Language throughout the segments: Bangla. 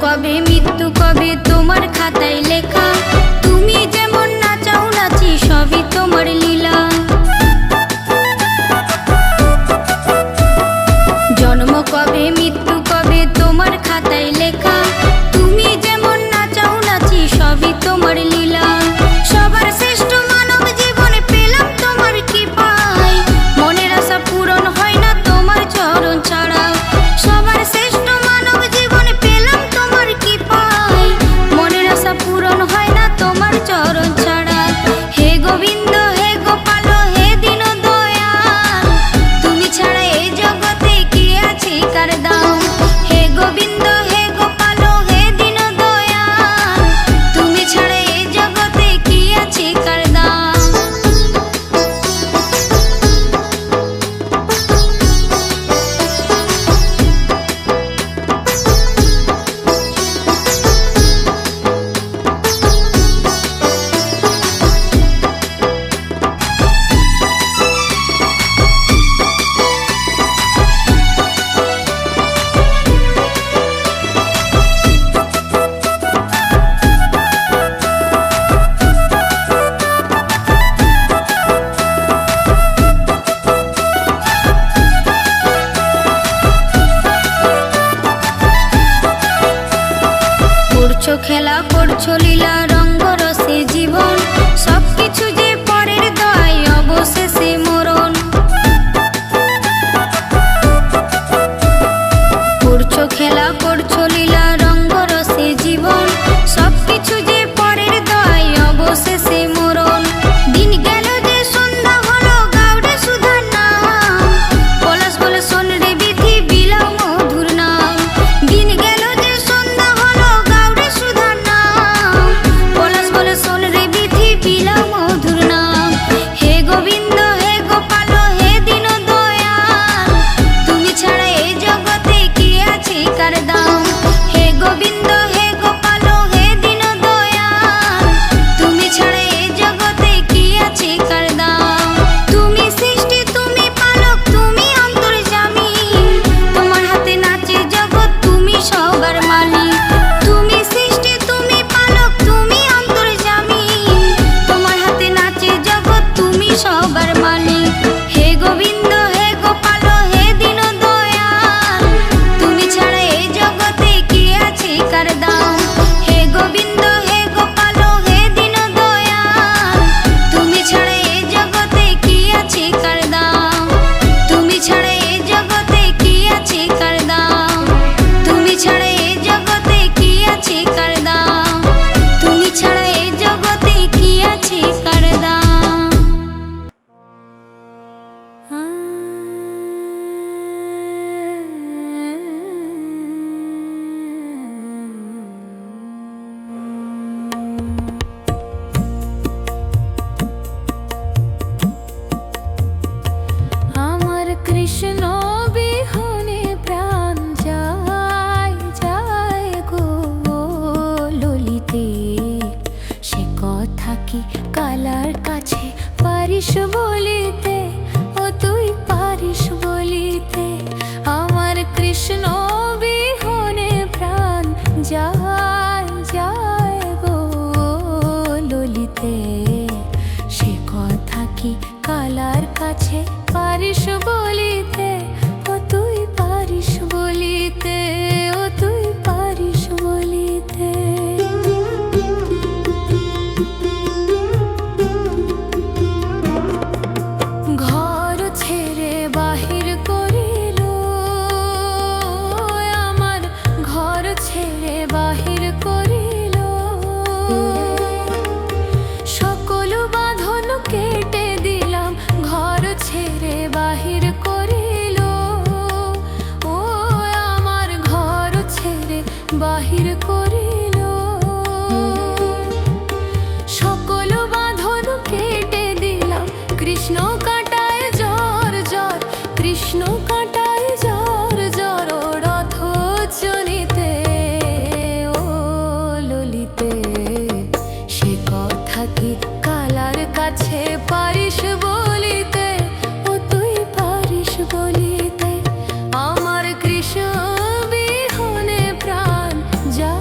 কবে মৃত্যু কবে তোমার খাতায় লেখা, তুমি যেমন নাচাও নাচি সবই তোমার লীলা। জন্ম কবে মৃত্যু কবে তোমার খাতায় লেখা, তুমি যেমন নাচাও নাচি সবই তোমার লীলা। সবার শ্রেষ্ঠ মানব জীবনে পেলাম তোমার কৃপায়, মনের আশা পূরণ হয় না তোমার চরণ ছাড়া। সবার শ্রেষ্ঠ মানব জীবনে পেলাম তোমার কৃপায়, মনের আশা পূরণ হয় না তোমার চরণ ছাড়া। হে গোবিন্দ হে গোপাল হে দীন দয়াল, তুমি ছাড়া এই জগতে কি আছে কার দাম। হে গোবিন্দ হে গোপাল হে দীন দয়াল, তুমি ছাড়া এই জগতে কি আছে কার দাম। করছো খেলা করছো লীলা রঙ্গ রসে জীবন, সবকিছু যে পরের দয় অবশেষে মরণ। করছো খেলা করছো লীলা রঙ্গ রসে জীবন, সবকিছু যে পরের দয় অবশেষে মরণ। দিন গেল যে সন্ধ্যা হলো গাউরে সুধার নাম, পলাশ বলে শোন রে বিধি বিলাও মধুর নাম। দিন গেল যে সন্ধ্যা হলো গাউরে সুধার নাম, পলাশ বলে শোন রে বিধি বিলাও মধুর নাম। হে গোবিন্দ হে গোপাল হে দীন দয়াল, তুমি ছাড়া এই জগতে কি আছে কার দাম। হে গোবিন্দ হে গোপাল হে দীন দয়াল, তুমি ছাড়া এই জগতে কি আছে কার দাম। তুমি সৃষ্টি তুমি পালক তুমি অন্তর্যামী, তোমার হাতে নাচে জগৎ তুমি সবার মালিক। তুমি সৃষ্টি তুমি পালক তুমি অন্তর্যামী, তোমার হাতে নাচে জগৎ তুমি সবার মালিক। হে গোবিন্দ হে গোপাল হে দীন দয়াল, তুমি ছাড়া এই জগতে কি আছে কার দাম। হে গোবিন্দ হে গোপাল হে দীন দয়াল, তুমি ছাড়া এই জগতে কি আছে কার দাম। তুমি ছাড়া এই জগতে কি আছে কার দাম। তুমি ছাড়া এই জগতে কি আছে কার দাম। তুমি ছাড়া এই জগতে কি আছে কার দাম। আমার কৃষ্ণ বিহনে প্রাণ যায় যায় গো ললিতে, সে কথা কি কালার কাছে পারিস বলিতে, ও তুই পারিস বলিতে। আমার কৃষ্ণ বিহনে প্রাণ যায় যায় গো ললিতে, সে কথা কি কালার কাছে পারিস বলিতে, ও তুই পারিস বলিতে, ও তুই পারিস বলিতে। ঘর ছেড়ে বাহির করিল, আমার ঘর ছেড়ে বাহির করিল, সকল বাঁধন কেটে দিলাম ঘর ছেড়ে বাহির করিল, ও আমার ঘর ছেড়ে বাহির করিল। সকল বাঁধন কেটে দিলাম কৃষ্ণ কাটায় জ্বর জ্বর, কৃষ্ণ কাটায় জ্বর জ্বর রথ চলিতে, ও ললিতে। সে কথা কি কালার কাছে পারিস বলিতে, ও তুই পারিস বলিতে। আমার কৃষ্ণ বিহনে প্রাণ যায়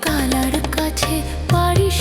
কালার কাছে পারিস